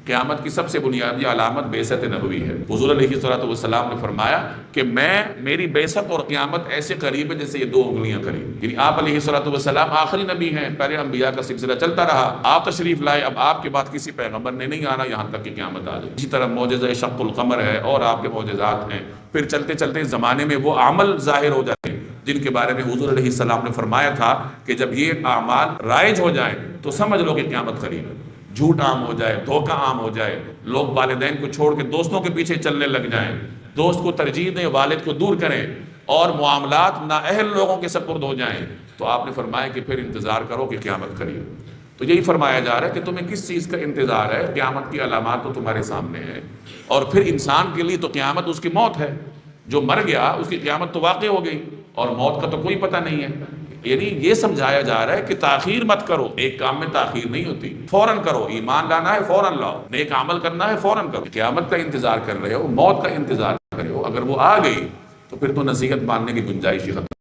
قیامت کی سب سے بنیادی علامت بعثت نبوی ہے۔ حضور علیہ الصلوۃ والسلام نے فرمایا کہ میری بعثت اور قیامت ایسے قریب ہے جیسے یہ دو انگلیاں قریب، یعنی آپ علیہ الصلوۃ والسلام آخری نبی ہیں، پہلے انبیاء کا سلسلہ چلتا رہا، آپ تشریف لائے، اب آپ کے بعد کسی پیغمبر نے نہیں آنا یہاں تک کہ قیامت آ جائے۔ اسی طرح معجزہ شق القمر ہے اور آپ کے معجزات ہیں، پھر چلتے چلتے زمانے میں وہ عمل ظاہر ہو جاتے ہیں جن کے بارے میں حضور علیہ السلام نے فرمایا تھا کہ جب یہ اعمال رائج ہو جائیں تو سمجھ لو کہ قیامت قریب ہے۔ جھوٹ عام ہو جائے، دھوکہ عام ہو جائے، لوگ والدین کو چھوڑ کے دوستوں کے پیچھے چلنے لگ جائیں، دوست کو ترجیح دیں، والد کو دور کریں، اور معاملات نااہل لوگوں کے سپرد ہو جائیں، تو آپ نے فرمایا کہ پھر انتظار کرو کہ قیامت قریب۔ تو یہی فرمایا جا رہا ہے کہ تمہیں کس چیز کا انتظار ہے؟ قیامت کی علامات تو تمہارے سامنے ہے، اور پھر انسان کے لیے تو قیامت اس کی موت ہے، جو مر گیا اس کی قیامت تو واقع ہو گئی، اور موت کا تو کوئی پتہ نہیں ہے۔ یعنی یہ سمجھایا جا رہا ہے کہ تاخیر مت کرو، ایک کام میں تاخیر نہیں ہوتی، فوراً کرو، ایمان لانا ہے فوراً لاؤ، نیک عمل کرنا ہے فوراً کرو۔ قیامت کا انتظار کر رہے ہو، موت کا انتظار کر رہے ہو، اگر وہ آ گئی تو پھر تو نصیحت ماننے کی گنجائش ہی ختم۔